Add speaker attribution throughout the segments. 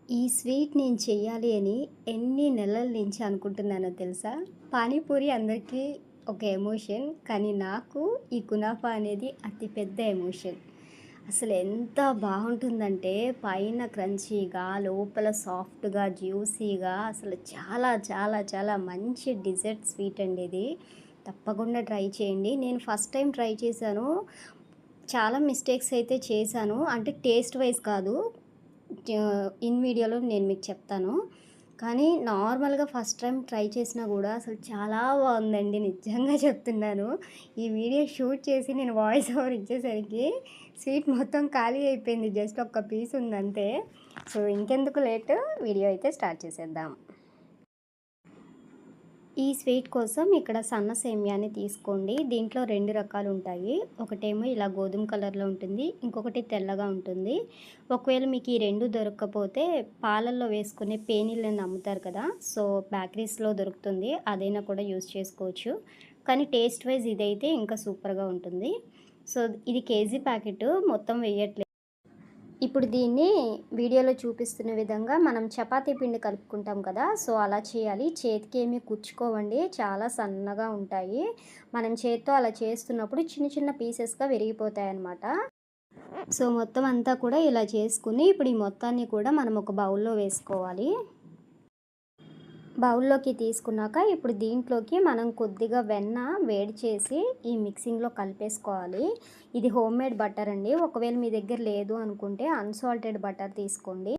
Speaker 1: ఈ స్వీట్ నేను చెయ్యాలి అని ఎన్ని నెలల నుంచి అనుకుంటున్నానో తెలుసా? పానీపూరి అందరికీ ఒక ఎమోషన్. కానీ నాకు ఈ కునాఫా అనేది అతి పెద్ద ఎమోషన్. అసలు ఎంత బావుంటుందంటే పైన క్రంచీగా, లోపల సాఫ్ట్‌గా, జ్యూసీగా అసలు చాలా చాలా చాలా మంచి డిజర్ట్ స్వీట్ అండి ఇది. తప్పకుండా ట్రై చేయండి. నేను ఫస్ట్ టైమ్ ట్రై చేశాను. చాలా మిస్టేక్స్ అయితే చేశాను. అంటే టేస్ట్ వైస్ కాదు. ఇన్ వీడియోలో నేను మీకు చెప్తాను. కానీ నార్మల్‌గా ఫస్ట్ టైమ్ ట్రై చేసినా గూడా అసలు చాలా బావుందండి. నిజంగా చెప్తున్నాను. ఈ వీడియో షూట్ చేసి నేను వాయిస్ ఓవర్ ఇచ్చేసరికి స్వీట్ మొత్తం ఖాళీ అయిపోయింది. జస్ట్ ఒక్క పీస్ ఉందంతే. సో, ఇంకెందుకు లేటు వీడియో అయితే స్టార్ట్ చేసేద్దాం. ఈ స్వీట్ కోసం ఇక్కడ సన్న సేమ్యాని తీసుకోండి. దీంట్లో 2 రకాలుంటాయి. ఒకటేమో ఇలా గోధుమ కలర్‌లో ఉంటుంది. ఇంకొకటి తెల్లగా ఉంటుంది. ఒకవేళ మీకు ఈ 2 దొరక్కపోతే పాలల్లో వేసుకునే పేనీలని అమ్ముతారు కదా! సో, బేకరీస్‌లో దొరుకుతుంది. అదైనా కూడా యూజ్ చేసుకోవచ్చు. కానీ టేస్ట్ వైస్ ఇదైతే ఇంకా సూపర్‌గా ఉంటుంది. సో, ఇది కేజీ ప్యాకెటు మొత్తం వెయ్యట్లేదు. ఇప్పుడు దీన్ని వీడియోలో చూపిస్తున్న విధంగా మనం చపాతీ పిండి కలుపుకుంటాం కదా! సో, అలా చేయాలి. చేతికేమి కుచ్చుకోవండి. చాలా సన్నగా ఉంటాయి. మనం చేత్తో అలా చేస్తున్నప్పుడు చిన్న చిన్న పీసెస్‌గా విరిగిపోతాయన్నమాట. సో, మొత్తం అంతా కూడా ఇలా చేసుకొని ఇప్పుడు ఈ మొత్తాన్ని కూడా మనం ఒక బౌల్‌లో వేసుకోవాలి. బౌల్‌లోకి తీసుకున్నాక ఇప్పుడు దీంట్లోకి మనం కొద్దిగా వెన్న వేడి చేసి ఈ మిక్సింగ్‌లో కలిపేసుకోవాలి. ఇది హోమ్‌మేడ్ బటర్ అండి. ఒకవేళ మీ దగ్గర లేదు అనుకుంటే అన్సాల్టెడ్ బటర్ తీసుకోండి.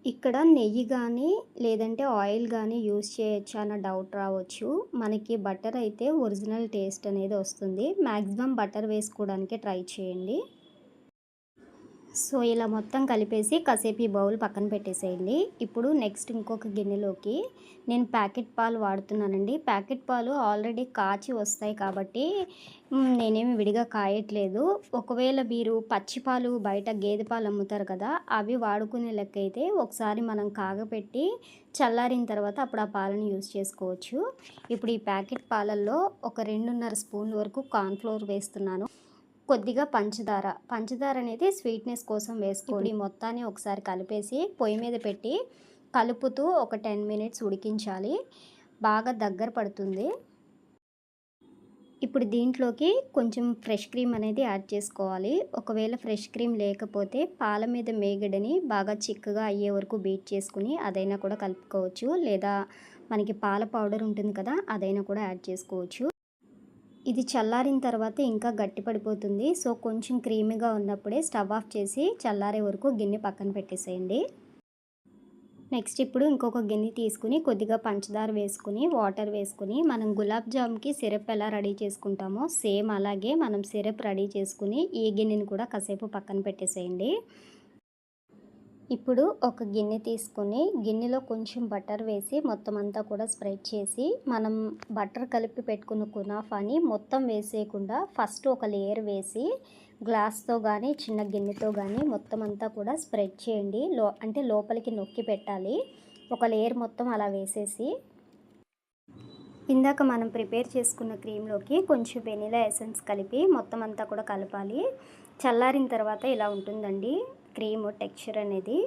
Speaker 1: ఇక్కడ నెయ్యి గానీ, లేదంటే ఆయిల్ గానీ యూజ్ చేయొచ్చా అన్న డౌట్ రావచ్చు. మనకి బటర్ అయితే ఒరిజినల్ టేస్ట్ అనేది వస్తుంది. మాక్సిమం బటర్ వేసుకోవడానికే ట్రై చేయండి. సో, ఇలా మొత్తం కలిపేసి కాసేపు ఈ బౌల్ పక్కన పెట్టేసేయండి. ఇప్పుడు నెక్స్ట్ ఇంకొక గిన్నెలోకి నేను ప్యాకెట్ పాలు వాడుతున్నానండి. ప్యాకెట్ పాలు ఆల్రెడీ కాచి వస్తాయి కాబట్టి నేనేమి విడిగా కాయట్లేదు. ఒకవేళ మీరు పచ్చి పాలు బయట గేదె పాలు అమ్ముతారు కదా! అవి వాడుకునే లెక్కయితే ఒకసారి మనం కాగపెట్టి చల్లారిన తర్వాత అప్పుడు ఆ పాలను యూజ్ చేసుకోవచ్చు. ఇప్పుడు ఈ ప్యాకెట్ పాలల్లో ఒక 2.5 స్పూన్ల వరకు కార్న్ ఫ్లోర్ వేస్తున్నాను. కొద్దిగా పంచదార. పంచదార అనేది స్వీట్‌నెస్ కోసం వేసుకోండి. ఇప్పుడు ఈ మొత్తాన్ని ఒకసారి కలిపేసి పొయ్యి మీద పెట్టి కలుపుతూ ఒక 10 మినిట్స్ ఉడికించాలి. బాగా దగ్గర పడుతుంది. ఇప్పుడు దీంట్లోకి కొంచెం ఫ్రెష్ క్రీమ్ అనేది యాడ్ చేసుకోవాలి. ఒకవేళ ఫ్రెష్ క్రీమ్ లేకపోతే పాల మీద మీగడని బాగా చిక్కగా అయ్యే వరకు బీట్ చేసుకొని అదైనా కూడా కలుపుకోవచ్చు. లేదా మనకి పాల పౌడర్ ఉంటుంది కదా! అదైనా కూడా యాడ్ చేసుకోవచ్చు. ఇది చల్లారిన తర్వాత ఇంకా గట్టి పడిపోతుంది. సో, కొంచెం క్రీమీగా ఉన్నప్పుడే స్టవ్ ఆఫ్ చేసి చల్లారే వరకు గిన్నె పక్కన పెట్టేసేయండి. నెక్స్ట్ ఇప్పుడు ఇంకొక గిన్నె తీసుకొని కొద్దిగా పంచదార వేసుకొని, వాటర్ వేసుకొని మనం గులాబ్ జామ్‌కి సిరప్ ఎలా రెడీ చేసుకుంటామో సేమ్ అలాగే మనం సిరప్ రెడీ చేసుకొని ఈ గిన్నెని కూడా కాసేపు పక్కన పెట్టేసేయండి. ఇప్పుడు ఒక గిన్నె తీసుకొని గిన్నెలో కొంచెం బటర్ వేసి మొత్తం అంతా కూడా స్ప్రెడ్ చేసి మనం బటర్ కలిపి పెట్టుకున్న కునాఫాని మొత్తం వేసేయకుండా ఫస్ట్ ఒక లేయర్ వేసి గ్లాస్తో కానీ చిన్న గిన్నెతో కానీ మొత్తం అంతా కూడా స్ప్రెడ్ చేయండి. అంటే లోపలికి నొక్కి పెట్టాలి. ఒక లేయర్ మొత్తం అలా వేసేసి ఇందాక మనం ప్రిపేర్ చేసుకున్న క్రీమ్‌లోకి కొంచెం వెనిలా ఎసెన్స్ కలిపి మొత్తం అంతా కూడా కలపాలి. చల్లారిన తర్వాత ఇలా ఉంటుందండి క్రీమ్ టెక్స్చర్ అనేది.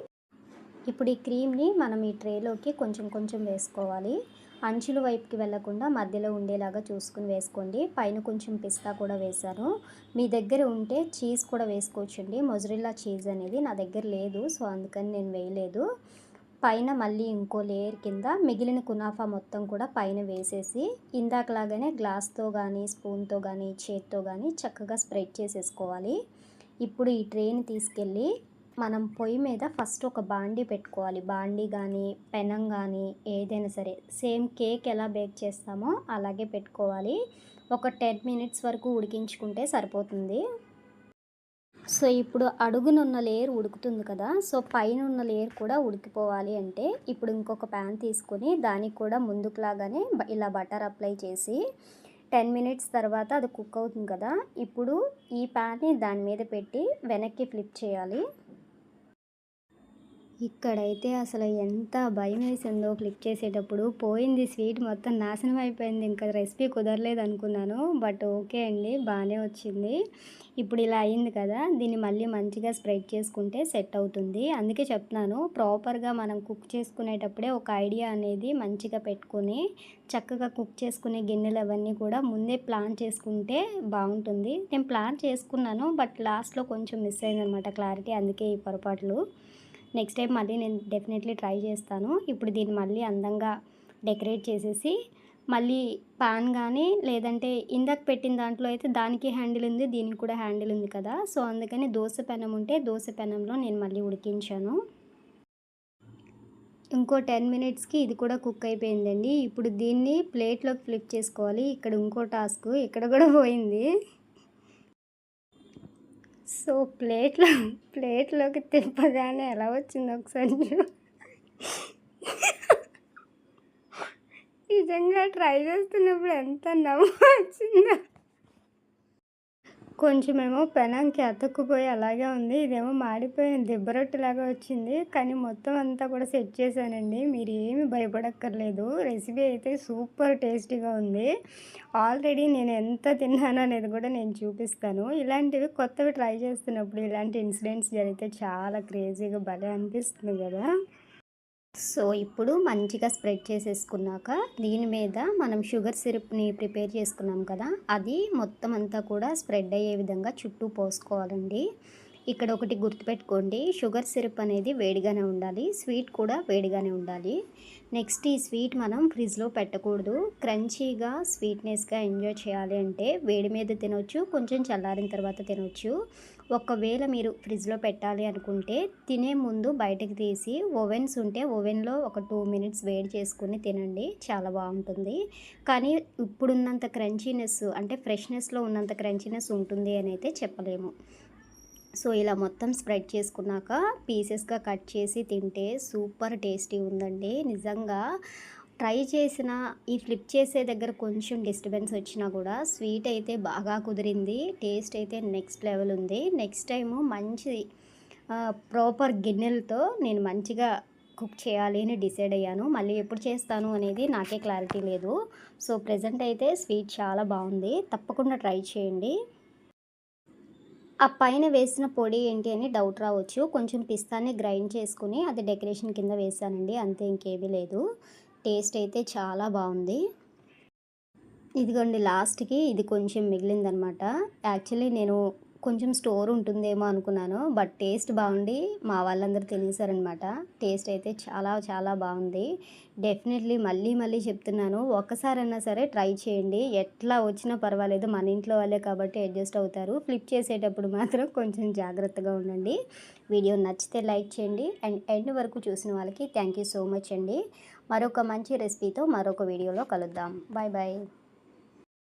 Speaker 1: ఇప్పుడు ఈ క్రీమ్‌ని మనం ఈ ట్రేలోకి కొంచెం కొంచెం వేసుకోవాలి. అంచుల వైపుకి వెళ్ళకుండా మధ్యలో ఉండేలాగా చూసుకొని వేసుకోండి. పైన కొంచెం పిస్తా కూడా వేశాను. మీ దగ్గర ఉంటే చీజ్ కూడా వేసుకోవచ్చండి. మొజరెల్లా చీజ్ అనేది నా దగ్గర లేదు. సో, అందుకని నేను వేయలేదు. పైన మళ్ళీ ఇంకో లేయర్ కింద మిగిలిన కునాఫా మొత్తం కూడా పైన వేసేసి ఇందాకలాగానే గ్లాస్‌తో గానీ, స్పూన్‌తో గానీ, చేత్తో గానీ చక్కగా స్ప్రెడ్ చేసేసుకోవాలి. ఇప్పుడు ఈ ట్రేని తీసుకెళ్ళి మనం పొయ్యి మీద ఫస్ట్ ఒక బాండీ పెట్టుకోవాలి. బాండీ గానీ, పెనం గానీ ఏదైనా సరే సేమ్ కేక్ ఎలా బేక్ చేస్తామో అలాగే పెట్టుకోవాలి. ఒక 10 మినిట్స్ వరకు ఉడికించుకుంటే సరిపోతుంది. సో, ఇప్పుడు అడుగునున్న లేయర్ ఉడుకుతుంది కదా! సో, పైనున్న లేయర్ కూడా ఉడికిపోవాలి అంటే ఇప్పుడు ఇంకొక ప్యాన్ తీసుకొని దానికి కూడా ముందుకులాగానే ఇలా బటర్ అప్లై చేసి 10 మినిట్స్ తర్వాత అది కుక్ అవుతుంది కదా! ఇప్పుడు ఈ ప్యాన్‌ని దాని మీద పెట్టి వెనక్కి ఫ్లిప్ చేయాలి. ఇక్కడైతే అసలు ఎంత భయమేసిందో క్లిక్ చేసేటప్పుడు. పోయింది స్వీట్ మొత్తం నాశనం అయిపోయింది. ఇంకా రెసిపీ కుదరలేదు అనుకున్నాను. బట్ ఓకే అండి, బాగానే వచ్చింది. ఇప్పుడు ఇలా అయింది కదా, దీన్ని మళ్ళీ మంచిగా స్ప్రెడ్ చేసుకుంటే సెట్ అవుతుంది. అందుకే చెప్తున్నాను, ప్రాపర్గా మనం కుక్ చేసుకునేటప్పుడే ఒక ఐడియా అనేది మంచిగా పెట్టుకొని చక్కగా కుక్ చేసుకునే గిన్నెలు అవన్నీ కూడా ముందే ప్లాన్ చేసుకుంటే బాగుంటుంది. నేను ప్లాన్ చేసుకున్నాను, బట్ లాస్ట్లో కొంచెం మిస్ అయిందనమాట క్లారిటీ. అందుకే ఈ పొరపాట్లు. నెక్స్ట్ టైం మళ్ళీ నేను డెఫినెట్లీ ట్రై చేస్తాను. ఇప్పుడు దీన్ని మళ్ళీ అందంగా డెకరేట్ చేసేసి మళ్ళీ పాన్ కానీ, లేదంటే ఇందాక పెట్టిన దాంట్లో అయితే దానికి హ్యాండిల్ ఉంది, దీనికి కూడా హ్యాండిల్ ఉంది కదా, సో అందుకని దోశ పెనం ఉంటే దోశ పెనంలో నేను మళ్ళీ ఉడికించాను. ఇంకో 10 మినిట్స్కి ఇది కూడా కుక్ అయిపోయిందండి. ఇప్పుడు దీన్ని ప్లేట్లోకి ఫ్లిప్ చేసుకోవాలి. ఇక్కడ ఇంకో టాస్క్, ఇక్కడ కూడా పోయింది. సో ప్లేట్లోకి తిప్పగానే ఎలా వచ్చిందో ఒకసారి నిజంగా ట్రై చేస్తున్నప్పుడు ఎంత నవ్వు వచ్చిందో. కొంచెమేమో పెనంకి అతుక్కుపోయి అలాగే ఉంది. ఇదేమో మాడిపోయిన దిబ్బరొట్టెలాగా వచ్చింది. కానీ మొత్తం అంతా కూడా సెట్ చేశానండి. మీరు ఏమి భయపడక్కర్లేదు. రెసిపీ అయితే సూపర్ టేస్టీగా ఉంది. ఆల్రెడీ నేను ఎంత తిన్నాను అనేది కూడా నేను చూపిస్తాను. ఇలాంటివి కొత్తవి ట్రై చేస్తున్నప్పుడు ఇలాంటి ఇన్సిడెంట్స్ జరిగితే చాలా క్రేజీగా భలే అనిపిస్తుంది కదా. సో ఇప్పుడు మంచిగా స్ప్రెడ్ చేసేసుకున్నాక దీని మీద మనం షుగర్ సిరప్ని ప్రిపేర్ చేసుకున్నాం కదా, అది మొత్తం అంతా కూడా స్ప్రెడ్ అయ్యే విధంగా చుట్టూ పోసుకోవాలండి. ఇక్కడ ఒకటి గుర్తుపెట్టుకోండి, షుగర్ సిరప్ అనేది వేడిగానే ఉండాలి, స్వీట్ కూడా వేడిగానే ఉండాలి. నెక్స్ట్ ఈ స్వీట్ మనం ఫ్రిడ్జ్లో పెట్టకూడదు. క్రంచీగా స్వీట్నెస్గా ఎంజాయ్ చేయాలి అంటే వేడి మీద తినొచ్చు, కొంచెం చల్లారిన తర్వాత తినొచ్చు. ఒకవేళ మీరు ఫ్రిడ్జ్లో పెట్టాలి అనుకుంటే తినే ముందు బయటకు తీసి ఓవెన్స్ ఉంటే ఓవెన్లో ఒక 2 మినిట్స్ వేడి చేసుకుని తినండి, చాలా బాగుంటుంది. కానీ ఇప్పుడున్నంత క్రంచీనెస్ అంటే ఫ్రెష్నెస్లో ఉన్నంత క్రంచీనెస్ ఉంటుంది అని అయితే చెప్పలేము. సో ఇలా మొత్తం స్ప్రెడ్ చేసుకున్నాక పీసెస్గా కట్ చేసి తింటే సూపర్ టేస్టీ ఉందండి. నిజంగా ట్రై చేసిన ఈ ఫ్లిప్ చేసే దగ్గర కొంచెం డిస్టర్బెన్స్ వచ్చినా కూడా స్వీట్ అయితే బాగా కుదిరింది. టేస్ట్ అయితే నెక్స్ట్ లెవెల్ ఉంది. నెక్స్ట్ టైము మంచి ప్రాపర్ గిన్నెలతో నేను మంచిగా కుక్ చేయాలి అని డిసైడ్ అయ్యాను. మళ్ళీ ఎప్పుడు చేస్తాను అనేది నాకే క్లారిటీ లేదు. సో ప్రెజెంట్ అయితే స్వీట్ చాలా బాగుంది, తప్పకుండా ట్రై చేయండి. ఆ పైన వేసిన పొడి ఏంటి అని డౌట్ రావచ్చు. కొంచెం పిస్తాని గ్రైండ్ చేసుకుని అది డెకరేషన్ కింద వేసానండి, అంతే, ఇంకేమీ లేదు. టేస్ట్ అయితే చాలా బాగుంది. ఇదిగోండి లాస్ట్కి ఇది కొంచెం మిగిలిందనమాట. యాక్చువల్లీ నేను కొంచెం స్టోర్ ఉంటుందేమో అనుకున్నాను, బట్ టేస్ట్ బాగుండి మా వాళ్ళందరూ తినేసారనమాట. టేస్ట్ అయితే చాలా చాలా బాగుంది. డెఫినెట్లీ మళ్ళీ మళ్ళీ చెప్తున్నాను, ఒక్కసారైనా సరే ట్రై చేయండి. ఎట్లా వచ్చినా పర్వాలేదు, మన ఇంట్లో వాళ్ళే కాబట్టి అడ్జస్ట్ అవుతారు. ఫ్లిప్ చేసేటప్పుడు మాత్రం కొంచెం జాగ్రత్తగా ఉండండి. వీడియో నచ్చితే లైక్ చేయండి, అండ్ ఎండ్ వరకు చూసిన వాళ్ళకి థ్యాంక్ యూ సో మచ్ అండి. మరొక మంచి రెసిపీతో మరొక వీడియోలో కలుద్దాం. Bye bye.